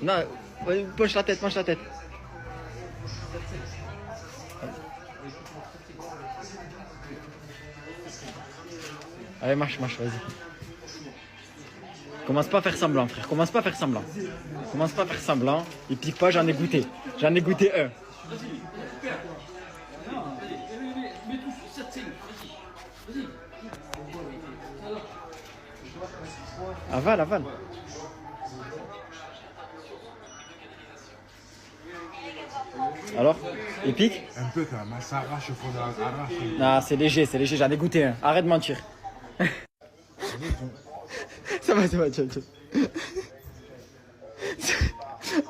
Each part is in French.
Non, penche la tête, penche la tête. Allez, marche, vas-y. Commence pas à faire semblant, frère. Commence pas à faire semblant. Commence pas à faire semblant. Et pique pas, j'en ai goûté. J'en ai goûté un. Avale. Alors, il pique? Un peu quand même, ça arrache au fond de la arrache. Non, c'est léger, j'en ai goûté un. Arrête de mentir. Ça va, tiens.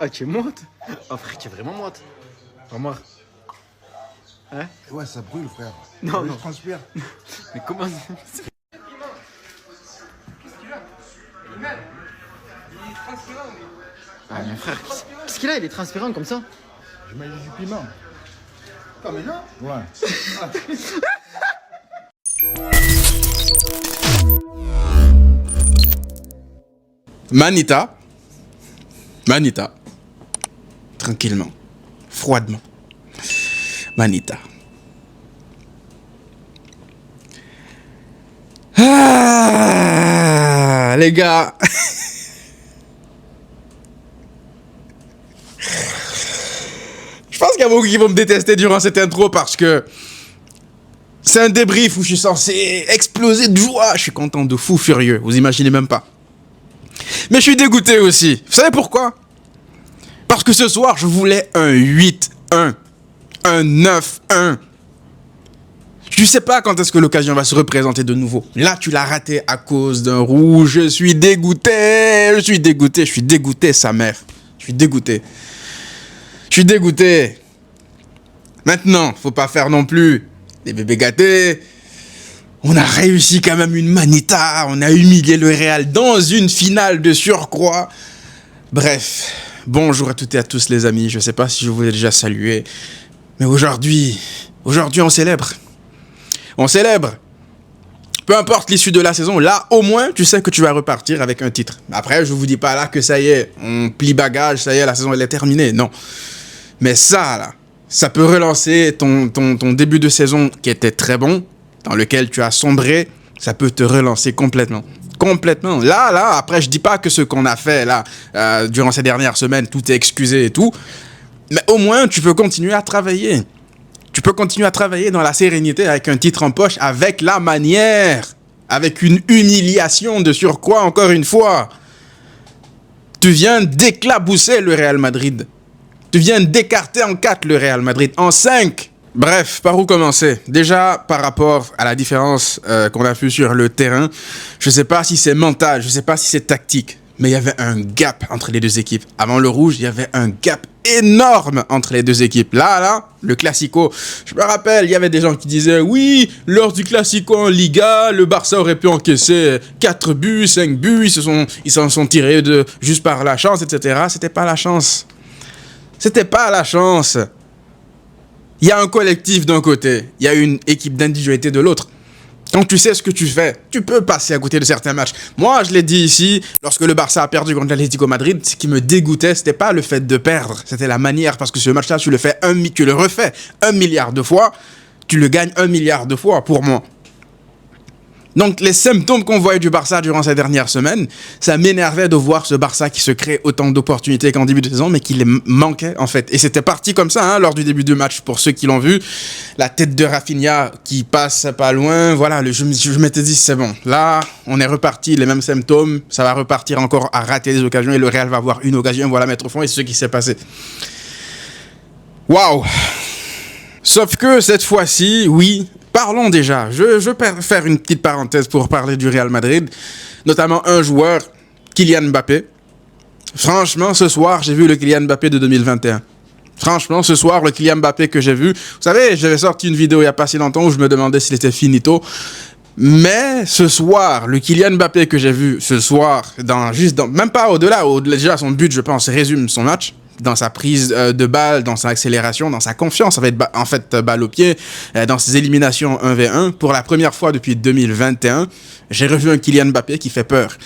Ah, tu es moite? Oh frère, tu es vraiment moite. Vraiment. Hein? Ouais, ça brûle, frère. Non. Je transpire. Mais comment ça? Ah, mon frère, qu'est-ce qu'il a? Il est transparent comme ça? Je mets du piment. Ah, mais non. Ouais. Manita. Tranquillement. Froidement. Manita. Ah, les gars. Je pense qu'il y a beaucoup qui vont me détester durant cette intro parce que c'est un débrief où je suis censé exploser de joie. Je suis content de fou furieux. Vous imaginez même pas. Mais je suis dégoûté aussi. Vous savez pourquoi? Parce que ce soir, je voulais un 8-1. Un 9-1. Je sais pas quand est-ce que l'occasion va se représenter de nouveau. Là, tu l'as raté à cause d'un rouge. Je suis dégoûté, sa mère. Je suis dégoûté. Maintenant, faut pas faire non plus des bébés gâtés. On a réussi quand même une manita. On a humilié le Real dans une finale de surcroît. Bref, bonjour à toutes et à tous les amis. Je sais pas si je vous ai déjà salué. Mais aujourd'hui, on célèbre. On célèbre. Peu importe l'issue de la saison, là, au moins, tu sais que tu vas repartir avec un titre. Après, je vous dis pas là que ça y est, on plie bagage, ça y est, la saison, elle est terminée. Non. Mais ça, là, ça peut relancer ton début de saison qui était très bon, dans lequel tu as sombré, ça peut te relancer complètement. Complètement. Là, après, je dis pas que ce qu'on a fait, là, durant ces dernières semaines, tout est excusé et tout. Mais au moins, tu peux continuer à travailler. Tu peux continuer à travailler dans la sérénité avec un titre en poche, avec la manière, avec une humiliation de surcroît, encore une fois. Tu viens d'éclabousser le Real Madrid. Tu viens d'écarter en 4 le Real Madrid, en 5. Bref, par où commencer? Déjà, par rapport à la différence qu'on a vue sur le terrain, je sais pas si c'est mental, je sais pas si c'est tactique, mais il y avait un gap entre les deux équipes. Avant le rouge, il y avait un gap énorme entre les deux équipes. Là, le Classico, je me rappelle, il y avait des gens qui disaient « Oui, lors du Classico en Liga, le Barça aurait pu encaisser 4 buts, 5 buts, ils s'en sont tirés juste par la chance, etc. » C'était pas la chance. C'était pas la chance. Il y a un collectif d'un côté, il y a une équipe d'individualité de l'autre. Quand tu sais ce que tu fais, tu peux passer à côté de certains matchs. Moi, je l'ai dit ici, lorsque le Barça a perdu contre l'Atlético Madrid, ce qui me dégoûtait, c'était pas le fait de perdre, c'était la manière, parce que ce match-là, tu le refais 1 milliard de fois, tu le gagnes 1 milliard de fois pour moi. Donc, les symptômes qu'on voyait du Barça durant ces dernières semaines, ça m'énervait de voir ce Barça qui se crée autant d'opportunités qu'en début de saison, mais qui les manquait, en fait. Et c'était parti comme ça, lors du début du match, pour ceux qui l'ont vu. La tête de Rafinha qui passe pas loin, voilà, je m'étais dit, c'est bon. Là, on est reparti, les mêmes symptômes, ça va repartir encore à rater des occasions, et le Real va avoir une occasion, voilà, mettre au fond, et c'est ce qui s'est passé. Waouh! Sauf que, cette fois-ci, oui... Parlons déjà, je vais faire une petite parenthèse pour parler du Real Madrid, notamment un joueur, Kylian Mbappé. Franchement, ce soir, j'ai vu le Kylian Mbappé de 2021. Franchement, ce soir, le Kylian Mbappé que j'ai vu, vous savez, j'avais sorti une vidéo il n'y a pas si longtemps où je me demandais s'il était finito. Mais ce soir, le Kylian Mbappé que j'ai vu ce soir, même pas au-delà, déjà son but, je pense, résume son match. Dans sa prise de balle, dans sa accélération, dans sa confiance, en fait, balle au pied, dans ses éliminations 1v1. Pour la première fois depuis 2021, j'ai revu un Kylian Mbappé qui fait peur.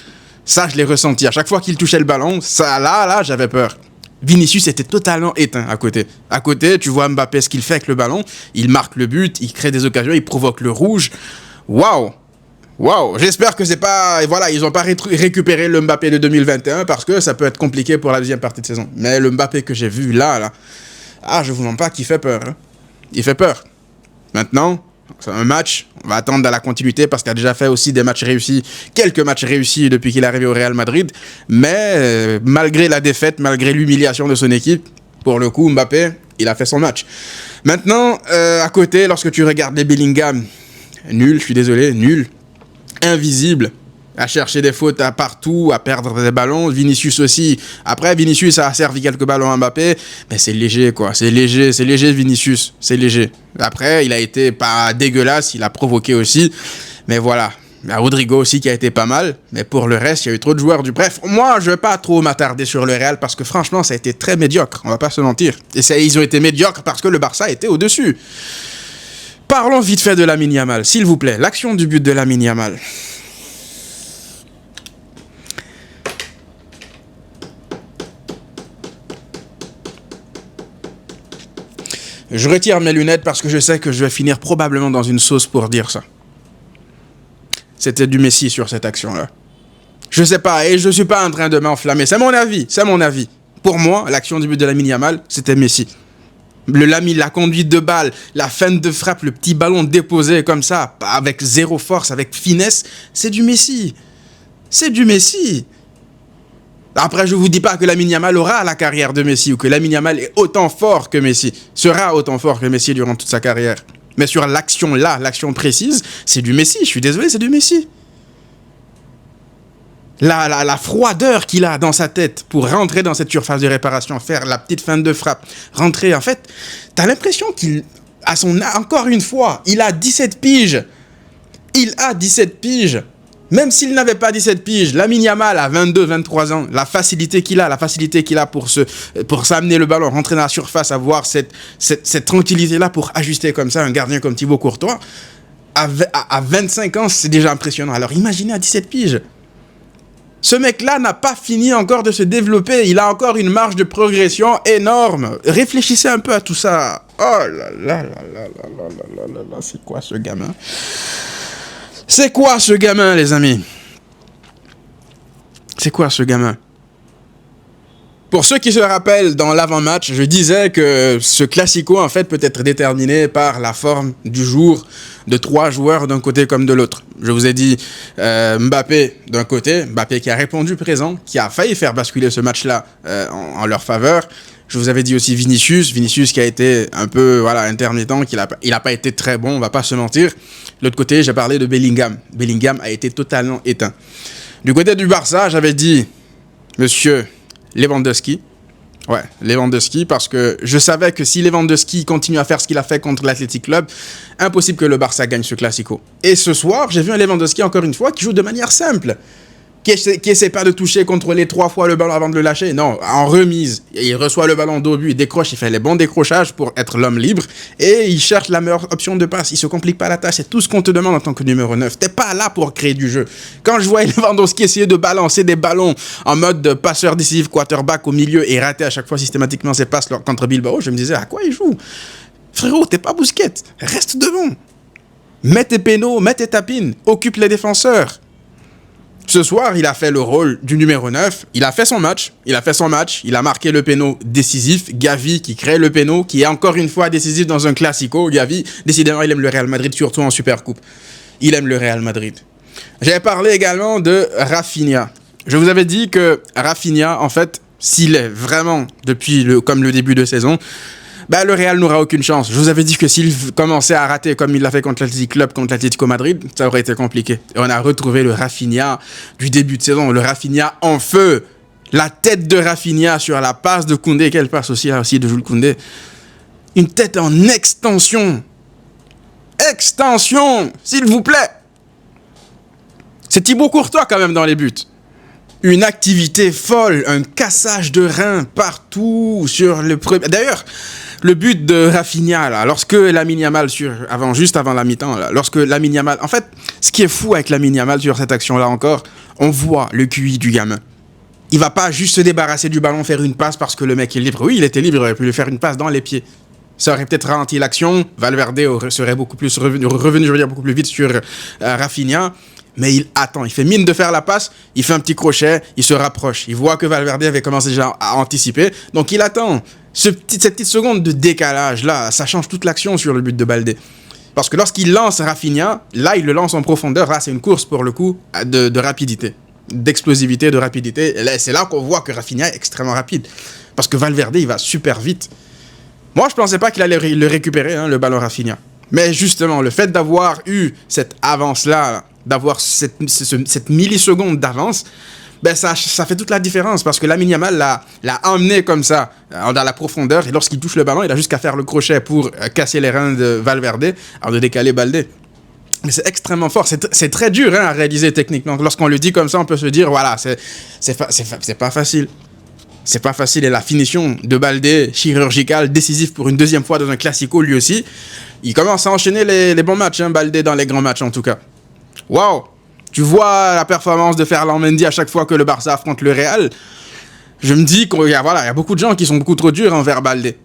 Ça, je l'ai ressenti. À chaque fois qu'il touchait le ballon, ça, là, j'avais peur. Vinicius était totalement éteint à côté. À côté, tu vois Mbappé, ce qu'il fait avec le ballon. Il marque le but, il crée des occasions, il provoque le rouge. Waouh! Waouh! J'espère que c'est pas... Voilà, ils n'ont pas récupéré le Mbappé de 2021 parce que ça peut être compliqué pour la deuxième partie de saison. Mais le Mbappé que j'ai vu là... Ah, je vous demande pas qu'il fait peur. Hein. Il fait peur. Maintenant... C'est un match, on va attendre dans la continuité parce qu'il a déjà fait aussi des matchs réussis, quelques matchs réussis depuis qu'il est arrivé au Real Madrid. Mais malgré la défaite, malgré l'humiliation de son équipe, pour le coup, Mbappé, il a fait son match. Maintenant, à côté, lorsque tu regardes les Bellingham, nul, je suis désolé, nul, invisible, à chercher des fautes à partout, à perdre des ballons. Vinicius aussi. Après, Vinicius a servi quelques ballons à Mbappé. Mais c'est léger, quoi. C'est léger, Vinicius. C'est léger. Après, il a été pas dégueulasse. Il a provoqué aussi. Mais voilà. Il y a Rodrigo aussi qui a été pas mal. Mais pour le reste, il y a eu trop de joueurs du... Bref, moi, je vais pas trop m'attarder sur le Real parce que franchement, ça a été très médiocre. On va pas se mentir. Et ils ont été médiocres parce que le Barça était au-dessus. Parlons vite fait de Lamine Yamal. S'il vous plaît, l'action du but de Lamine Yamal. Je retire mes lunettes parce que je sais que je vais finir probablement dans une sauce pour dire ça. C'était du Messi sur cette action-là. Je sais pas, et je suis pas en train de m'enflammer. C'est mon avis. Pour moi, l'action du but de Lamine Yamal, c'était Messi. La conduite de balle, la feinte de frappe, le petit ballon déposé comme ça, avec zéro force, avec finesse, c'est du Messi. C'est du Messi. Après, je ne vous dis pas que Lamine Yamal aura la carrière de Messi ou que Lamine Yamal est autant fort que Messi, sera autant fort que Messi durant toute sa carrière. Mais sur l'action là, l'action précise, c'est du Messi. Je suis désolé, c'est du Messi. La froideur qu'il a dans sa tête pour rentrer dans cette surface de réparation, faire la petite feinte de frappe, rentrer, en fait, t'as l'impression encore une fois, il a 17 piges. Il a 17 piges. Même s'il n'avait pas 17 piges, Lamine Yamal a 22, 23 ans, la facilité qu'il a pour s'amener le ballon, rentrer dans la surface, avoir cette tranquillité-là pour ajuster comme ça un gardien comme Thibaut Courtois, à 25 ans, c'est déjà impressionnant. Alors imaginez à 17 piges. Ce mec-là n'a pas fini encore de se développer, il a encore une marge de progression énorme. Réfléchissez un peu à tout ça. Oh là là là là là là là là, c'est quoi ce gamin ? C'est quoi ce gamin, les amis? C'est quoi ce gamin? Pour ceux qui se rappellent, dans l'avant-match, je disais que ce classico, en fait, peut être déterminé par la forme du jour de 3 joueurs d'un côté comme de l'autre. Je vous ai dit Mbappé d'un côté, Mbappé qui a répondu présent, qui a failli faire basculer ce match-là en leur faveur. Je vous avais dit aussi Vinicius qui a été un peu intermittent, il a pas été très bon, on va pas se mentir. De l'autre côté, j'ai parlé de Bellingham. Bellingham a été totalement éteint. Du côté du Barça, j'avais dit Monsieur Lewandowski. Ouais, Lewandowski, parce que je savais que si Lewandowski continue à faire ce qu'il a fait contre l'Athletic Club, impossible que le Barça gagne ce classico. Et ce soir, j'ai vu un Lewandowski, encore une fois, qui joue de manière simple. Qui essaie pas de toucher, contrôler 3 fois le ballon avant de le lâcher. Non, en remise, il reçoit le ballon d'au but, il décroche, il fait les bons décrochages pour être l'homme libre et il cherche la meilleure option de passe. Il se complique pas la tâche, c'est tout ce qu'on te demande en tant que numéro 9. T'es pas là pour créer du jeu. Quand je voyais Lewandowski essayer de balancer des ballons en mode de passeur décisif, quarterback au milieu et rater à chaque fois systématiquement ses passes contre Bilbao, je me disais à quoi il joue? Frérot, t'es pas Busquets, reste devant. Mets tes pénaux, mets tes tapines, occupe les défenseurs. Ce soir, il a fait le rôle du numéro 9. Il a fait son match. Il a marqué le péno décisif. Gavi qui crée le péno, qui est encore une fois décisif dans un classico. Gavi, décidément, il aime le Real Madrid, surtout en Supercoupe. Il aime le Real Madrid. J'avais parlé également de Rafinha. Je vous avais dit que Rafinha, en fait, s'il est vraiment, comme le début de saison, le Real n'aura aucune chance. Je vous avais dit que s'il commençait à rater comme il l'a fait contre l'Athletic Club, contre l'Atlético Madrid, ça aurait été compliqué. Et on a retrouvé le Rafinha du début de saison, le Rafinha en feu. La tête de Rafinha sur la passe de Koundé, quelle passe aussi de Jules Koundé. Une tête en extension. Extension, s'il vous plaît. C'est Thibaut Courtois quand même dans les buts. Une activité folle, un cassage de reins partout sur le premier. D'ailleurs, Le but de Rafinha, là, lorsque Lamine Yamal, juste avant la mi-temps, là, lorsque Lamine Yamal... En fait, ce qui est fou avec Lamine Yamal sur cette action-là encore, on voit le QI du gamin. Il va pas juste se débarrasser du ballon, faire une passe parce que le mec est libre. Oui, il était libre, il aurait pu lui faire une passe dans les pieds. Ça aurait peut-être ralenti l'action. Valverde serait beaucoup plus revenu, je veux dire, beaucoup plus vite sur Rafinha. Mais il attend, il fait mine de faire la passe, il fait un petit crochet, il se rapproche. Il voit que Valverde avait commencé déjà à anticiper. Donc il attend. Cette petite seconde de décalage, là, ça change toute l'action sur le but de Baldé. Parce que lorsqu'il lance Rafinha, là, il le lance en profondeur. Là, c'est une course, pour le coup, de rapidité. D'explosivité, de rapidité. Et là, c'est là qu'on voit que Rafinha est extrêmement rapide. Parce que Valverde, il va super vite. Moi, je pensais pas qu'il allait le récupérer, hein, le ballon Rafinha. Mais justement, le fait d'avoir eu cette avance-là, d'avoir cette milliseconde d'avance, ben ça fait toute la différence. Parce que Lamine Yamal l'a emmené comme ça, dans la profondeur. Et lorsqu'il touche le ballon, il a juste qu'à faire le crochet pour casser les reins de Valverde, avant de décaler Baldé. Mais c'est extrêmement fort. C'est très dur, hein, à réaliser techniquement. Lorsqu'on le dit comme ça, on peut se dire, voilà, c'est pas facile. C'est pas facile. Et la finition de Baldé, chirurgicale, décisive pour une deuxième fois dans un classico, lui aussi. Il commence à enchaîner les bons matchs, hein, Baldé, dans les grands matchs en tout cas. Waouh! Tu vois la performance de Ferland Mendy à chaque fois que le Barça affronte le Real. Je me dis qu'il y a beaucoup de gens qui sont beaucoup trop durs envers Baldé.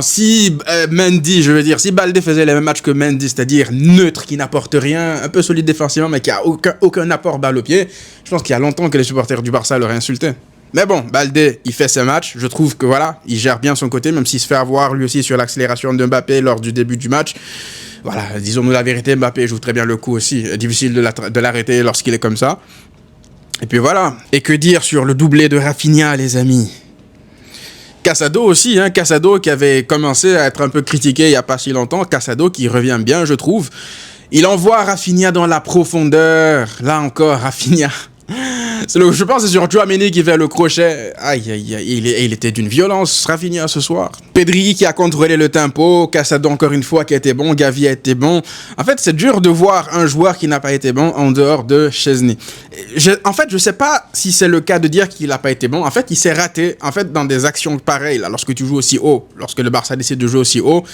Si Baldé faisait les mêmes matchs que Mendy, c'est-à-dire neutre, qui n'apporte rien, un peu solide défensivement, mais qui a aucun apport balle au pied, je pense qu'il y a longtemps que les supporters du Barça l'auraient insulté. Mais bon, Baldé, il fait ses matchs. Je trouve que voilà, il gère bien son côté, même s'il se fait avoir lui aussi sur l'accélération de Mbappé lors du début du match. Voilà, disons-nous la vérité, Mbappé joue très bien le coup aussi. Difficile de l'arrêter lorsqu'il est comme ça. Et puis voilà. Et que dire sur le doublé de Rafinha, les amis? Casado aussi, hein, Casado qui avait commencé à être un peu critiqué il n'y a pas si longtemps. Casado qui revient bien, je trouve. Il envoie Rafinha dans la profondeur. Là encore, Rafinha. Je pense que c'est sur Tchouaméni qui fait le crochet. Aïe, aïe, aïe. Il était d'une violence, Rafinha, ce soir. Pedri qui a contrôlé le tempo. Casado, encore une fois, qui a été bon. Gavi a été bon. En fait, c'est dur de voir un joueur qui n'a pas été bon en dehors de Szczęsny. En fait, je sais pas si c'est le cas de dire qu'il n'a pas été bon. En fait, il s'est raté. En fait, dans des actions pareilles, là, lorsque tu joues aussi haut, lorsque le Barça décide de jouer aussi haut,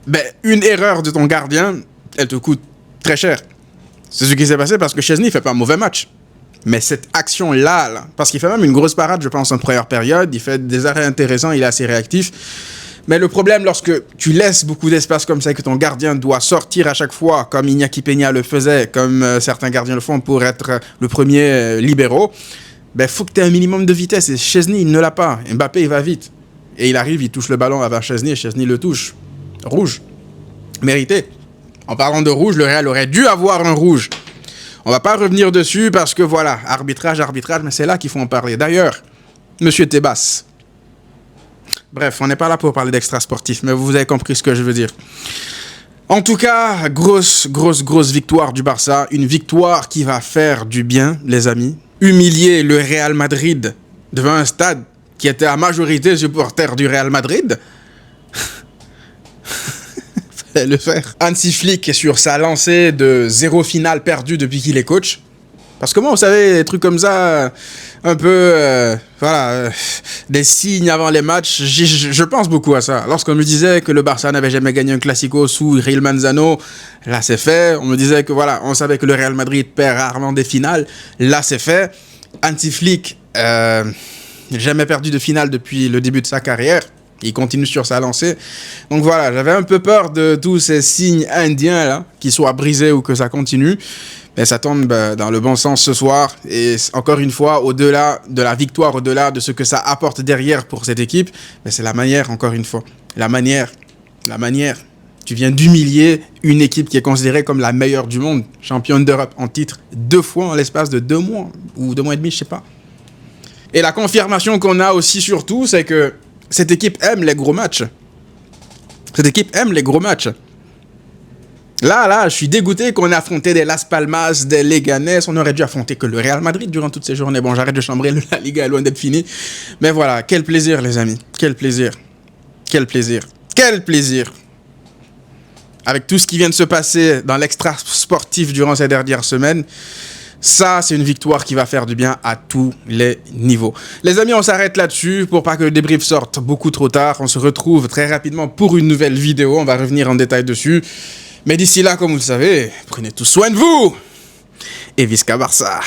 ben, une erreur de ton gardien, elle te coûte très cher. C'est ce qui s'est passé parce que Szczęsny ne fait pas un mauvais match. Mais cette action-là, parce qu'il fait même une grosse parade, je pense, en première période, il fait des arrêts intéressants, il est assez réactif. Mais le problème, lorsque tu laisses beaucoup d'espace comme ça, que ton gardien doit sortir à chaque fois, comme Iñaki Peña le faisait, comme certains gardiens le font pour être le premier libéraux, ben faut que tu aies un minimum de vitesse. Et Szczęsny, il ne l'a pas. Mbappé, il va vite. Et il arrive, il touche le ballon avant Szczęsny, et Szczęsny le touche. Rouge. Mérité. En parlant de rouge, le Real aurait dû avoir un rouge. On va pas revenir dessus parce que voilà, arbitrage, mais c'est là qu'il faut en parler. D'ailleurs, Monsieur Tebas. Bref, on n'est pas là pour parler d'extra sportif, mais vous avez compris ce que je veux dire. En tout cas, grosse victoire du Barça. Une victoire qui va faire du bien, les amis. Humilier le Real Madrid devant un stade qui était à majorité supporter du Real Madrid. Le faire. Hansi Flick est sur sa lancée de 0 finale perdue depuis qu'il est coach. Parce que moi, vous savez, des trucs comme ça, un peu, des signes avant les matchs, je pense beaucoup à ça. Lorsqu'on me disait que le Barça n'avait jamais gagné un Classico sous Riel Manzano, là c'est fait. On me disait que voilà, on savait que le Real Madrid perd rarement des finales, là c'est fait. Hansi Flick, jamais perdu de finale depuis le début de sa carrière. Il continue sur sa lancée. Donc voilà, j'avais un peu peur de tous ces signes indiens là, qu'ils soient brisés ou que ça continue. Mais ça tombe dans le bon sens ce soir. Et encore une fois, au-delà de la victoire, au-delà de ce que ça apporte derrière pour cette équipe, mais c'est la manière, encore une fois. La manière. Tu viens d'humilier une équipe qui est considérée comme la meilleure du monde, championne d'Europe en titre, 2 fois en l'espace de 2 mois, ou 2 mois et demi, je sais pas. Et la confirmation qu'on a aussi surtout, c'est que cette équipe aime les gros matchs. Là, je suis dégoûté qu'on ait affronté des Las Palmas, des Leganés. On aurait dû affronter que le Real Madrid durant toutes ces journées. Bon, j'arrête de chambrer, la Liga est loin d'être finie. Mais voilà, quel plaisir, les amis. Quel plaisir. Avec tout ce qui vient de se passer dans l'extra sportif durant ces dernières semaines, Ça, c'est une victoire qui va faire du bien à tous les niveaux. Les amis, on s'arrête là-dessus pour pas que le débrief sorte beaucoup trop tard. On se retrouve très rapidement pour une nouvelle vidéo. On va revenir en détail dessus. Mais d'ici là, comme vous le savez, prenez tout soin de vous. Et Visca Barça.